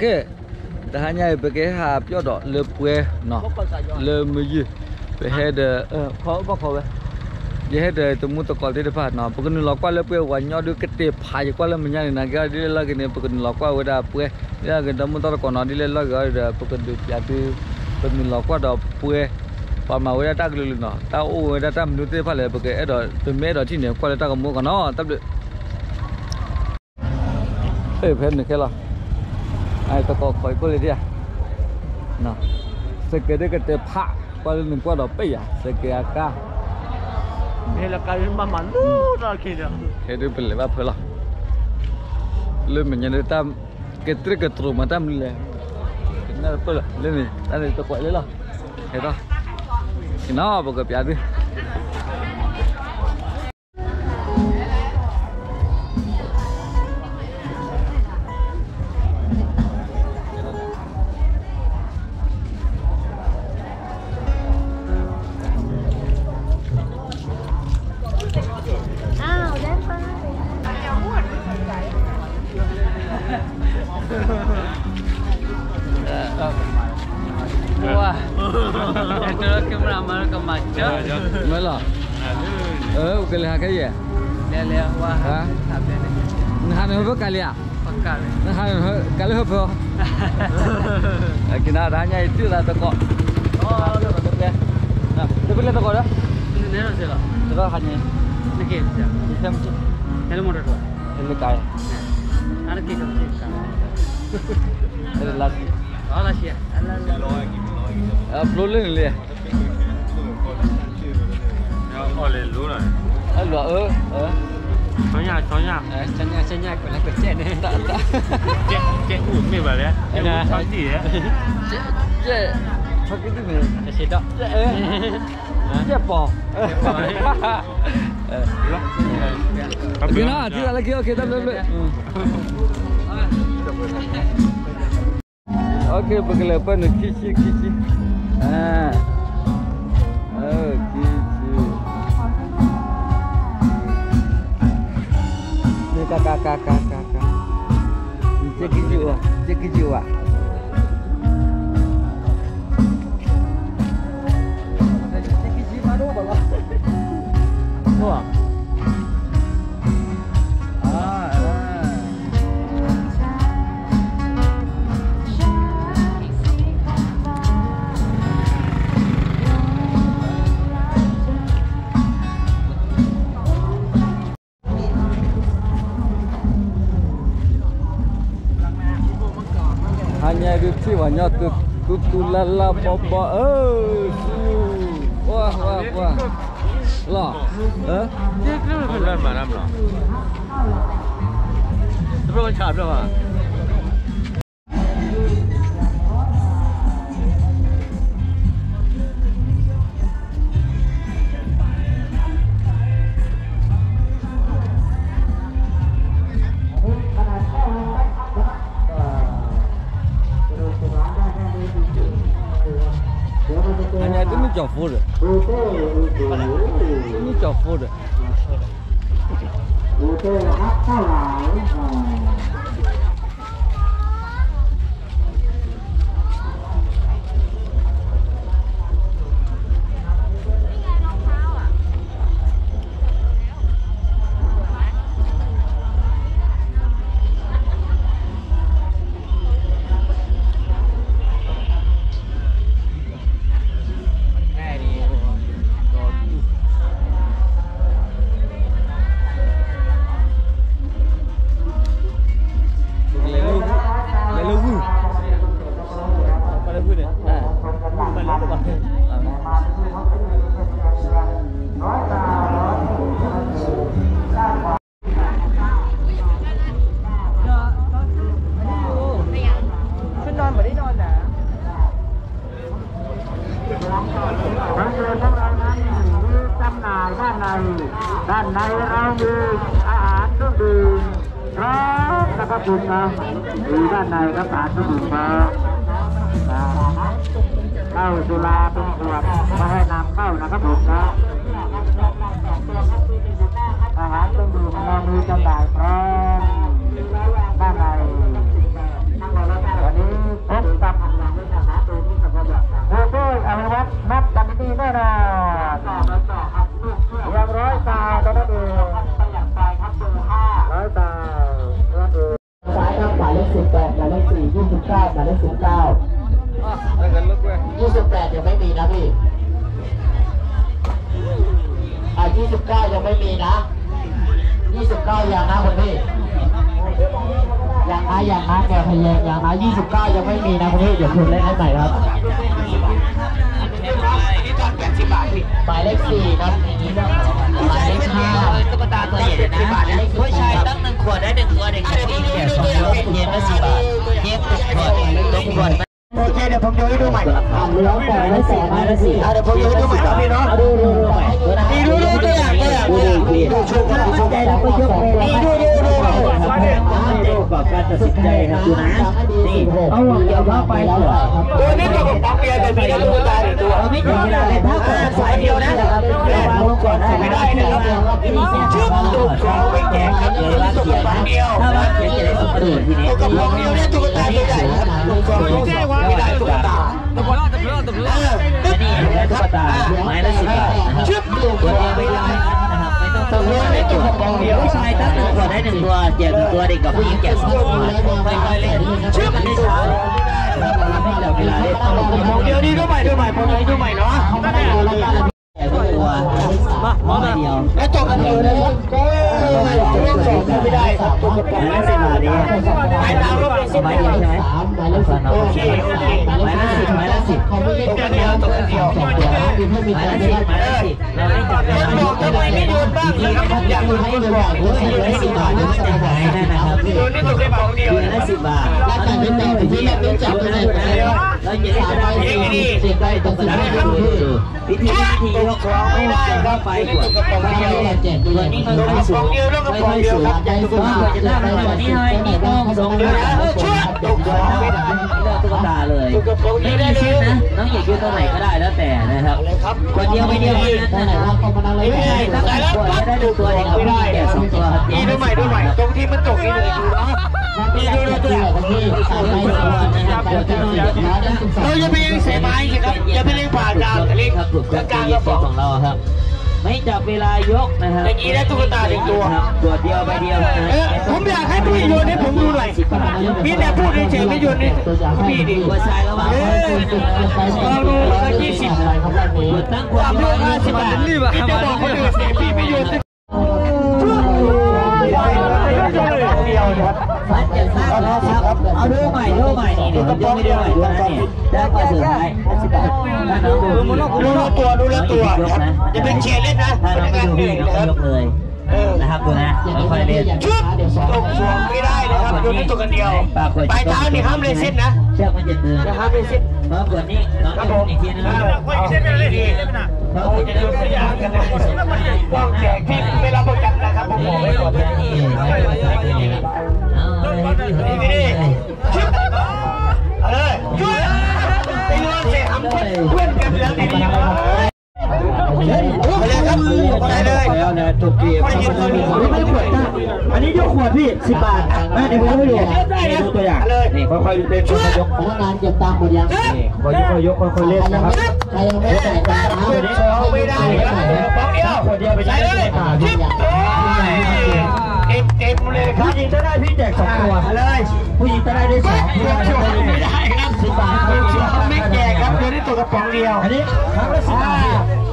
ok dah hanya bagi hab yo dok le pue no le meji be head kho ba kho be je head temu to kol de pa no pukun lo kwa le pue wa nyo du kete pha je kwa le menya ni na ga de la ke ne pukun lo kwa wa da pue ya ke temu to ko no di le lo ga da pukun du ya tu pukun lo kwa do pue pa ma wa ta lu no ta o da ta mu te pha le pukun e do tu me do thi ne kwa le ta ko mo ko no tab le phe ne ke la ai ta có khỏi có lấy đi à nào sẽ cái đấy cái tép phạ qua lên qua đó bây à sẽ cái cá đây là cái mà mặn ra kia đó cái đấy bên lấy phải là lên mình nhận được tam cái trâu mà tam lên cái nào phải là lên này anh này ta quậy lấy là cái đó cái nó bao cái bia đi wah itu kamera ke macam mana cái là cái gì lihat wah nó hai mươi kali à pakal nó hai mươi kali hấp không cái nào đã nhảy chứ là tao có được rồi nè tôi biết là tao có đó ini nasi lah tao hanya ini kita xem chứ hello motor tu hello cái ada kita hello lagi oh lah sih upload lên liền lên lú rồi hello chó nhà chân nhà của lại của trẻ này trẻ uống mày bảo đấy em uống chó gì đấy trẻ sao cái gì này cái gì đó trẻ bò cái nào thì là kia ok tâm lên ok bagaimana apa nih kici ah kici ini kakak cek jiwa wah hanya itu banyak tutulala bobo wah lah lên mà năm rồi terus con chạm đâu à hanya itu nih jauh deh ini jauh dehด้านในเรามีอาหารเครื่องดื่มพร้อมนะครับคุณนะมีด้านในครับอาหารเครื่องดื่มพร้อมเหล้าสุราเป็นขวดไม่ให้นำเข้านะครับผมนะอาหารเครื่องดื่มเรามีจำหน่ายพร้อมด้านในวันนี้ 28ยังไม่มีนะพี่29ยังไม่มีนะ29อย่างนะคนพี่อย่างนะแกพยายามอย่างนะ29ยังไม่มีนะคนพี่เดี๋ยวคุณเล่นให้ใหม่ครับหมายเลข4ครับหมายเลข5ตุ๊กตาตัวใหญ่นะผู้ชายตั้ง1 ขวดได้1 ตัวเด็กผู้หญิงแก่2 ตัวเย็นละ10 บาทเย็น1 ขวด1 ขวดโอเคเดี๋ยวผมดูให้ดูใหม่เลี้ยวแต่ละ2ไม้ละ4เดี๋ยวผมดูให้ดูใหม่ครับพี่น้องดูใหม่ดูตัวอย่างดูชมกันชมกันแล้วก็ยกดูก่อนการตัดสินใจครับดูนะนี่เอาหัวเกี่ยวเข้าไปแล้วตัวนี้ตัวของปั๊มเบียร์แต่มีลูกตา1 ตัวไม่ถึงเวลาเลยถ้าเกิดสายเดียวนะวางลงก่อนไม่ได้นะครับชื่อตัวของไม่แก่ครับตัวละเขียนเดียวถ้าว่าเขียนจะได้สมดุลทีนี้ตัวกระป๋องเดียวเนี่ยตุ๊กตาตัวใหญ่ครับตัวไม่ได้ตุ๊กตานี่ตุ๊กตาไม้ละ10 บาทชื่อตัวเดียวไม่ได้นะครับไม่ต้องตัวในตัวกระป๋องเดียวผู้ชายตั้ง1 ตัวได้1 ตัวแจก1 ตัวเด็กกับผู้หญิงแจก2 ตัวค่อยๆเล่นชื่อมันได้ช้าไม่เหลือเวลาเล่นเดี๋ยวนี้ดูใหม่ผมให้ดูใหม่เนาะตัวเดียวแล้วจบกันเลยนะครับไม่ได้ครับตัวกระป๋องไม่10 บาทนี้หมายตามรูป10 บาทใช่ไหมโอเคหมายละ10เขาไม่เล่นกันเดียวตัวเดียวหมายละ10เราไม่จับเลยทำไมไม่โยนบ้างเลยครับอยากให้ดูบอกว่าโยนให้10 บาทจะหายนั่นนะครับโยนนี่ตัวกระป๋องเดียวละ10 บาทแล้วแต่ไม่แต่ที่แบบไม่จับเลยแล้วอย่าได้ไปดีได้ต้องซื้อให้ดูวิธียกของไม่ได้ก็ไปกดไม่ได้แจกตัวนี้เขาไม่สูงไม่สูงใจสูงจะได้ตัวนี้ให้นี่ต้องส่งเลยช่วยตกของไม่ได้ตุ๊กตาเลยไม่ได้ชิ้นนะน้องอยากยืนตรงไหนก็ได้แล้วแต่นะครับคนเดียวไม่เดียวนั่นนะครับไม่ได้ถ้าได้ตัวได้1 ตัวเองไม่ได้แก่2 ตัวนี่ดูใหม่ตรงที่มันตกนี่เลยดูเนาะนี่ดูตัวเราจะไปเลี้ยงเสไม้ครับจะไปเลี้ยงผ่านดาวจะเลี้ยงกลางกระป๋องของเราครับไม่จับเวลายกนะครับอย่างนี้ได้ตุ๊กตา1 ตัวตัวเดียวใบเดียวผมอยากให้พี่โยนให้ผมดูหน่อยพี่เนี่ยพูดเฉยๆไม่โยนนี่พี่ดิหัวชายระหว่างเราดู20ตั้งความโยน50 บาทพี่จะบอกคนอื่นพี่ไม่โยนเอาดูใหม่นี่เดี๋ยวผมจะไม่ดูใหม่ด้วยนะนี่ได้ก็สุดท้าย10 บาทถ้าน้องดูละตัวจะเป็นเชียร์เล่นนะถ้าน้องไม่ดูพี่น้องยกเลยนะครับดูนะค่อยๆเล่นชุบตกสวงไม่ได้นะครับโยนให้ตัวกันเดียวปลายเท้านี่ห้ามเลยเส้นนะเชือกมันจะดึงห้ามเลยเส้นเพราะขวดนี้น้องจะอีกทีนึงเอาเส้นไปเลยดีเพราะจะดึงตัวอย่างกันนะต้องแจกที่เวลาประกันนะครับผมบอกไว้ก่อนนี่นี่ชุบเลยชุบไปโยนเสร็จทำเพื่อนกันแล้วดีๆไปเลยครับไปเลยถูกเกี่ยวไม่ขวดนะอันนี้ยกขวดพี่10 บาทนะเดี๋ยวผมให้ดูตัวอย่างนี่ค่อยๆเล่นค่อยๆยกพนักงานเก็บตังค์หมดยังนี่ค่อยๆยกค่อยๆเล่นนะครับใครยังไม่ใส่ตังค์ไม่ได้คนเดียวไปใช้เลยเต็มเลยครับผู้หญิงจะได้พี่แจก2 ตัวเลยผู้หญิงจะได้2 ไม่ได้ครับ10 บาทไม่แจกครับเดี๋ยวได้ตัวกระป๋องเดียวอันนี้ครั้งละ10 บาท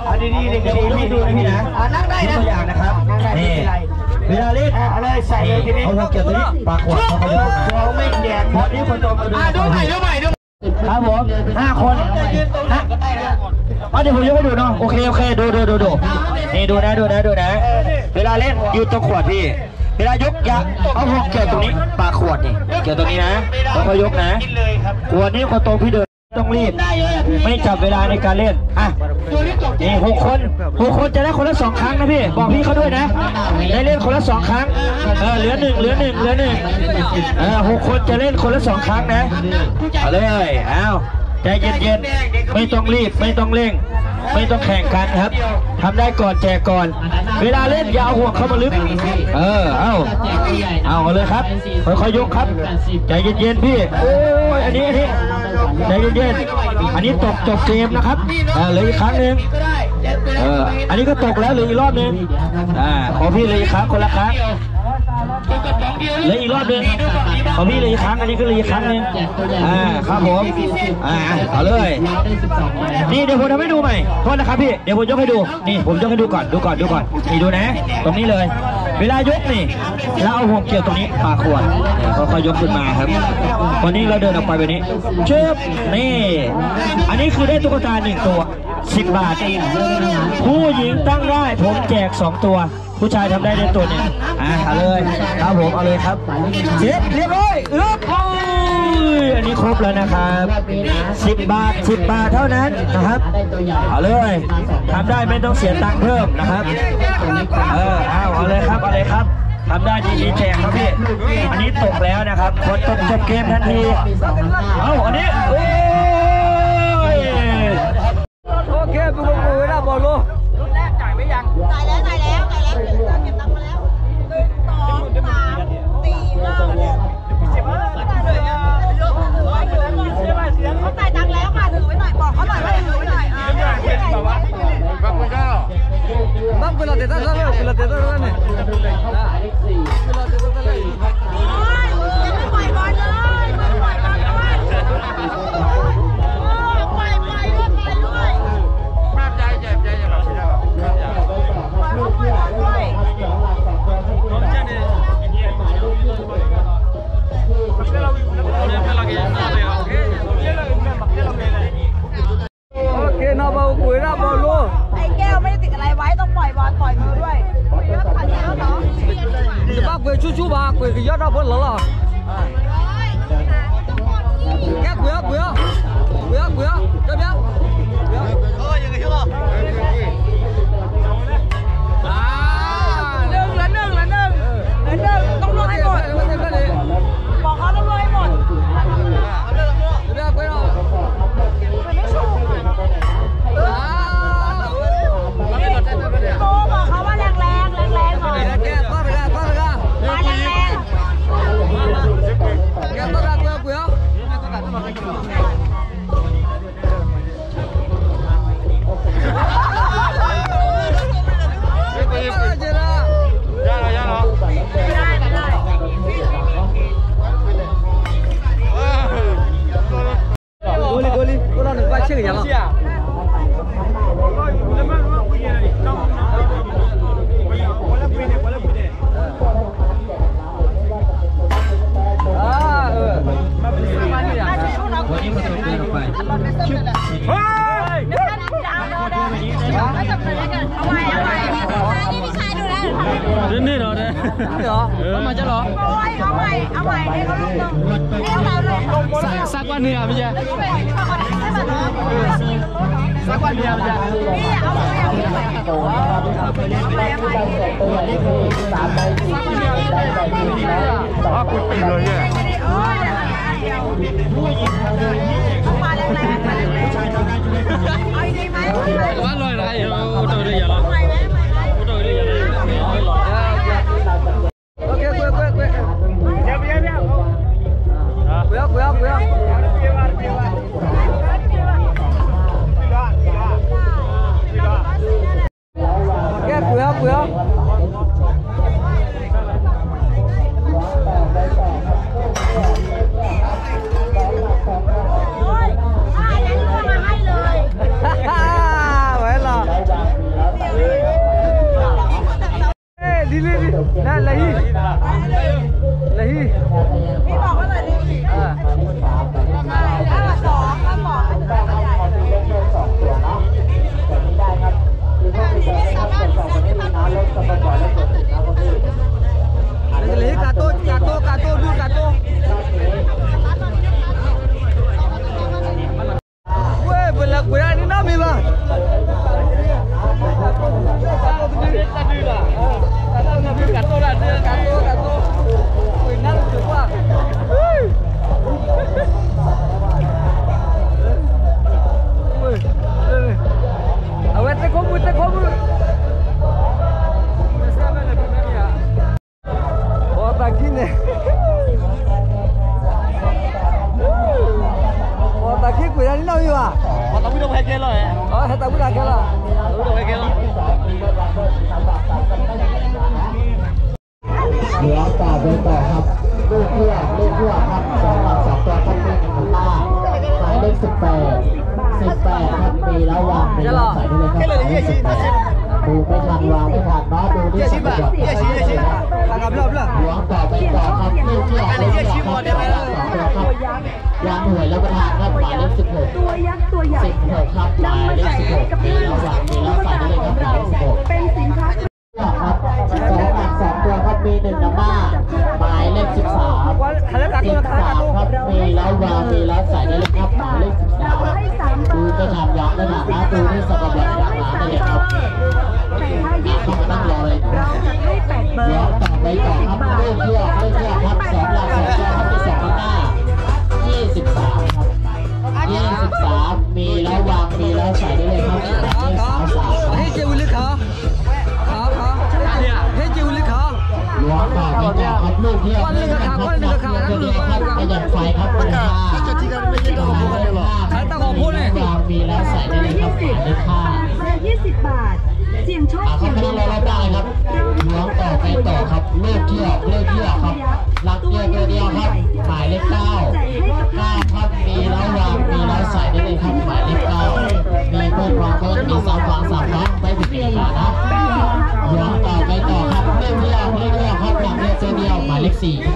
อันนี้พี่ดูพี่นะนั่งได้นะตัวอย่างนะครับนี่เวลาเล่นอะไรใส่เลยทีนี้เอาหัวเกี่ยวตัวนี้ปากขวดเขายกมาไม่แจกพอนี้คนโตมาดูใหม่ครับผม5 คนนะเดี๋ยวผมยกให้ดูเนาะโอเคดูนี่ดูนะเวลาเล่นยืนตรงขวดพี่เวลายกยาเอาหัวเกี่ยวตรงนี้ปากขวดนี่เกี่ยวตรงนี้นะค่อยยกนะขวดนี้คนโตพี่เดินต้องรีบไม่จับเวลาในการเล่นอ่ะนี่6 คนจะได้คนละ2 ครั้งนะพี่บอกพี่เขาด้วยนะได้เล่นคนละ2 ครั้งเหลือ1 6 คนจะเล่นคนละ2 ครั้งนะเอาเลยใจเย็นๆไม่ต้องรีบไม่ต้องเร่งไม่ต้องแข่งกันครับทำได้ก่อนแจกก่อนเวลาเล่นอย่าเอาห่วงเข้ามาลึกเอาเลยครับค่อยๆยกครับใจเย็นๆพี่โอ้ยอันนี้ใจเย็นๆอันนี้จบเกมนะครับเหลืออีกครั้งหนึ่งอันนี้ก็ตกแล้วเหลืออีกรอบนึงขอพี่เลยอีกครั้งคนละครั้ง เลยอีกรอบนึงของพี่เลยอีกครั้งอันนี้ก็เลยอีกครั้งนึงครับผมเอาเลยนี่เดี๋ยวผมทำให้ดูใหม่โทษนะครับพี่เดี๋ยวผมยกให้ดูนี่ผมยกให้ดูก่อนนี่ดูนะตรงนี้เลยเวลายกนี่เราเอาห่วงเกี่ยวตรงนี้ปากขวดค่อยๆยกขึ้นมาครับวันนี้เราเดินออกไปแบบนี้เชิบนี่อันนี้คือได้ตุ๊กตา1 ตัว10 บาทผู้หญิงตั้งได้ผมแจก2 ตัวผู้ชายทำได้ตัวหนึ่งเอาเลยครับผมเอาเลยครับเสร็จเรียบร้อยอันนี้ครบแล้วนะครับ10 บาทเท่านั้นนะครับเอาเลยทำได้ไม่ต้องเสียตังค์เพิ่มนะครับเอาเลยครับทำได้ดีแจกครับพี่อันนี้ตกแล้วนะครับคนตกจบเกมทันทีอันนี้โอเคเป็นคนคุยนะบอลลูรุ่นแรกจ่ายไม่ยังจ่ายแล้วเก็บตังค์มาแล้ว1 2 3 4 5 เขาจ่ายตังค์แล้วค่ะถือไว้หน่อยบอกเขาหน่อยว่าถือไว้หน่อยBang pela teta sanaเนี่ยโอ้ยยังไม่ปล่อยบอลเลยไม่ปล่อยบอลด้วยปล่อยด้วยภาพใจเจ็บใจแบบนี้แล้วปล่อยบอลด้วยโอเคนะบอลคุยนะบอลลูไอ้แก้วไม่ได้ติดอะไรไว้ต้องปล่อยบอลปล่อยมือด้วยผ่านแล้วเนาะจะบ้าคุยชูบ้าคุยก็ยอดเราพ้นแล้วล่ะแก้คุยจะเบี้ยยังไงเหรอต้องรวมให้หมดบอกเขาต้องรวมให้หมดไม่ชูโตบอกเขาว่าแรงหน่อยมาแรงแก้ต้นคุยนี่เหรอเนี่ยมาจะหรอเอาใหม่ให้เขาลงให้เราเลยสักวันเนี่ยพี่เจ้สักวันเนี่ยพี่เจ้นี่เอาคุณตีเลยเนี่ยมาแรงเอาดีไหมว่าลอยอะไรตัวเดียวหรอตัวเดียวโอเคคุยนั่นเลยพี่บอกว่าอะไรดิถ้า2ก็บอกให้ถึงใหญ่เลยกาโต้ดูกาโต้เว้ยเวลาคุยอันนี้น้ำมีบ้างเหลือ ต่อไปต่อครับลูกเพื่อครับ2 หลัก 2 ตัวต้องมี1 หน้าหมายเลข18ครับมีแล้ววางมีแล้วใส่ได้เลยครับ18ดูไม่ทันวางไม่ทันเนาะดูที่สะดวกหลวงต่อไปต่อครับลูกเพื่อครับ2 ตัวครับยางหน่วยแล้วประธานครับหมายเลข16ตัวยักษ์ตัวใหญ่ 16ครับหมายเลข16มีแล้ววางมีแล้วใส่ได้เลยครับหมายเลข16เป็นสินค้าครับ2 หลัก 2 ตัวครับมี1 น้ำหน้าหมายเลข13ครับมีแล้ววางมีแล้วใส่ได้เลยครับหมายเลข13ดูไม่ทันวางไม่ทันนะดูที่สะดวกอย่างร้านได้เลยครับต้องนั่งรอเลยเดี๋ยวต่อไปต่อครับเรื่องเที่ยวครับ2 หลัก 2 ตัวครับมี2 น้ำหน้า23ครับ23มีแล้ววางมีแล้วใส่ได้เลยครับเฮ้ยเจวิลขาเฮ้ยเจวิลขา หลวงต่อไปต่อครับลูกเที่ยวครับประหยัดไฟครับคุณค่าใครตั้งของพูดเลยว างมีแล้วใส่ได้เลยครับหมายเลข20 บาทเสี่ยงโชค เขาไม่ต้องรอได้ครับหลวงต่อไปต่อครับลูกเที่ยวครับหลักเดียวตัวเดียวครับหมายเลข9ครับมีแล้ววางมีแล้วใส่ได้เลยครับหมายเลข9มีเพิ่มความเพิ่มมี3 วาง 3 วางไม่ผิดเวลานะหลวงต่อไปต่อครับเรื่องครับหลักเดียวตัวเดียวหมายเลข4ครับ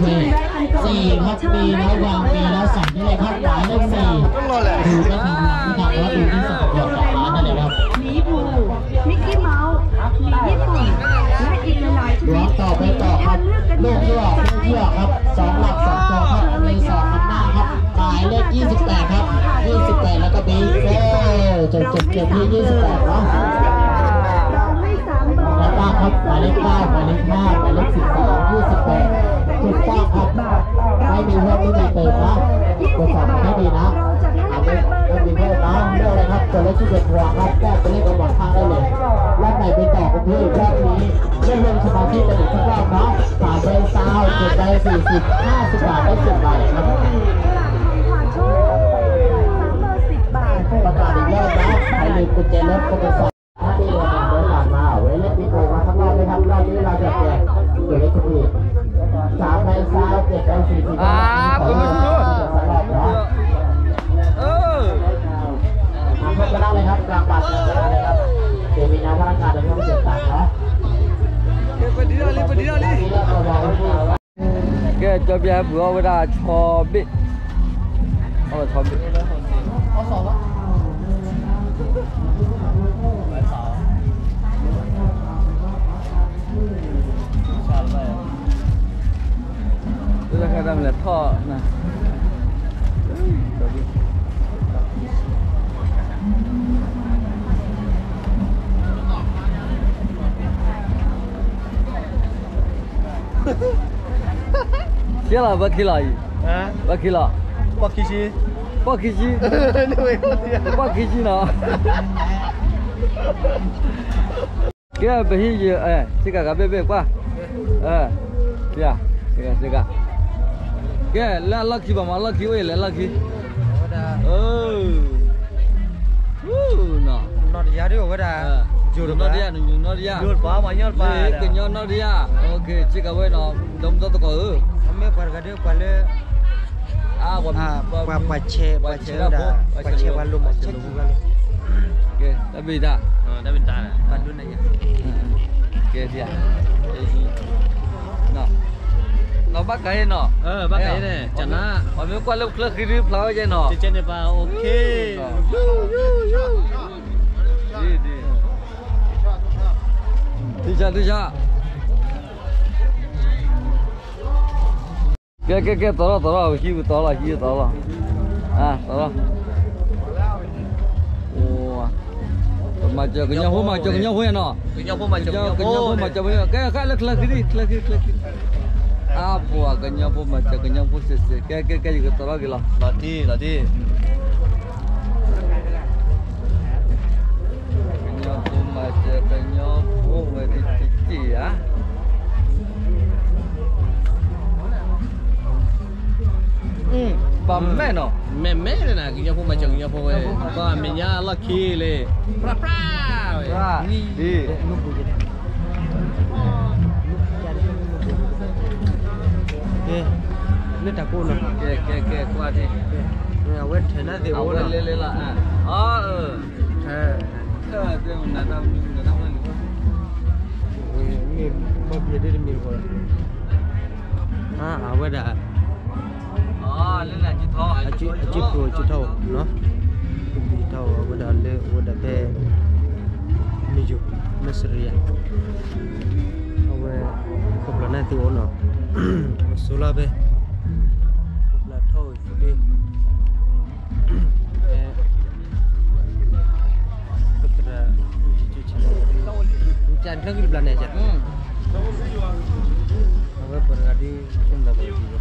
4ครับมีแล้ววางมีแล้วใส่ได้เลยครับหมายเลข4ดูไม่ทำแล้วดูที่สะดวกจากร้านนั่นเลยครับหมีภูมิกกี้เมาส์หมีญี่ปุ่นและอีกหลายช หลว นิ ง ด ต่อไปต่อครับลูกเที่ยวครับ2 หลัก 2 ตัวครับมี2 น้ำหน้าครับหมายเลข28ครับ28แล้วก็มีจบที่28เนาะเราไม่สามารถ แล้วก็ครับหมายเลข9หมายเลข5หมายเลข12 28ถูกต้องครับไม่มีเพิ่มไม่มีเติมนะตรวจสอบให้ดีนะไม่มีเพิ่มนะเรื่องอะไรครับตัวเลขที่เป็นหัวครับแก้เป็นเลขกระบอกข้างได้เลยรอบไหนไปต่อกันที่รอบนี้เรื่องลงสมาธิกันอีกสักรอบนะ3 ใบซาว7 ใบ40 50 บาทได้10 ใบครับ10 บาทประกาศอีกรอบนะใครลืมกุญแจรถก็ไปใส่ที่เราเดินผ่านมาเว้ยเล่นบิ๊กโอมาทั้งรอบเลยครับรอบนี้เราจะแจกตัวเลขที่3 ใบซาว7 ใบ40 คุณผู้ชมทำก็ได้เลยครับกลางบัตรก็ได้เลยครับเดี๋ยวมีน้ำพนักงานจะต้องเก็บตังค์นะแกจะเบียร์บัวเวลาชอบบิชอบบิแล้วก็ทำเลยท่อนะเสียละบักขี้ลายบักขี้ละบักขี้ชีนี่เว้ยบักขี้ชีนะแกไปที่สิกะกับเบ๊ะกว่าเสียสิกะแกแล้วลักขี้บ่มาลักขี้เว้ยแล้วลักขี้น่ะนอดยาด้วยก็ได้จูดนอดยาจูดป้ามาย้อนป้าque ño no dia okay chica bueno dom to ko ame par ga de pale pache walu mache juga oke tapi dah padun aja oke dia nó bắt cái nó bắt cái này chẳng na ở mấy con lúc khi đi pháo vậy nó trên này vào ok đi cha cái tao là khi tao là tao mà chờ cái nhau hôm mà chờ cái nhau hôm nọ cái nhau hôm mà chờ cái khác lắc đi apa cái nhau hôm mà chờ cái nhau hôm cái gì cái tao là đi cái nhau hôm mà thì á bấm mẹ nó mẹ này nè cái nhau hôm mà chừng nhau hôm ấy còn mình nhá luckyเลยđi นี่ตะกูเนาะ แกกว่าที่ เอาเวทเทน่าเดี๋ยว เอา นะ เล่ละอ่ะอ๋อเดี๋ยวนั่นนั่นมีบ่เบียดได้มีคนเอาเวทอ่ะ อ๋อเล่นแหละจิตทอ จิบโปรจิตเท่าเนาะจิตเท่าเวทอันเล่เวทเพ่มีอยู่นัสเรียเอาเวทครบแล้วนั่นที่โอเนาะโซลาเพ่ครบแล้วเท่าอยู่ดีHujan kan di belakang aja. Apa berarti cuma begitu.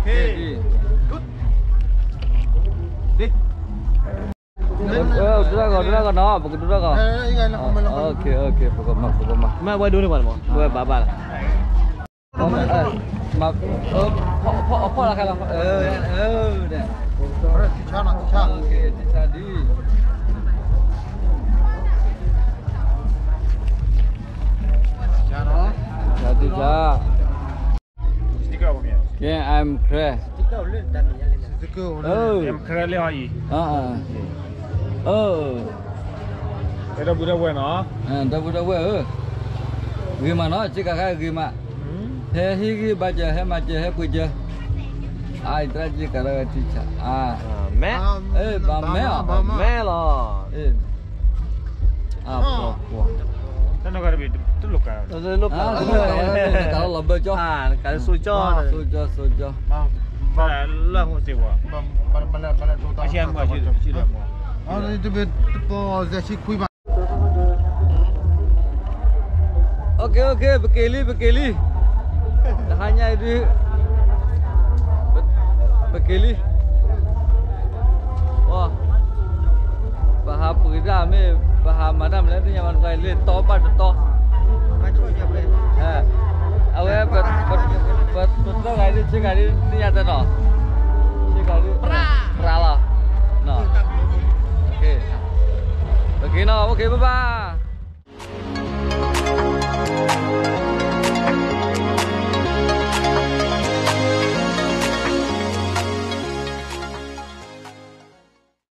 Hei. Dura no, bukan dura kau. Oke, pokok mah. Mak buat dulu mana mau? Buat babal. Mak, apa lah kalau? Dah. Oke, tadi. Jadi ja. Stiker apa ni? Yeah, I'm Chris. Stiker ulun dan ni yang lain. Oh. Em keren lagi. Ada budak buat no? Dah budak buat. Gimana? Cik kakak gimana? Hei baca, hei macam, hei kerja. Interaksi kalau cica. Mẹ. Bà mẹ à? Mẹ lo. Apa? Kan nak ada tu lokal. Kalau lebih jauh. Kalau sujo. Sujo. Lah mesti buat. Asyik buat asyik lah buat. itu posisi kuih. Oke, bekeli. Hanya itu. Bekeli. Wah. Bahasa Pura me, bahasa mana mana tu yang orang le to pada to. Awak betul kali cik kali ni ada no. Cik kali. Pra lah. No. Oke. Begini, oke, bye bye.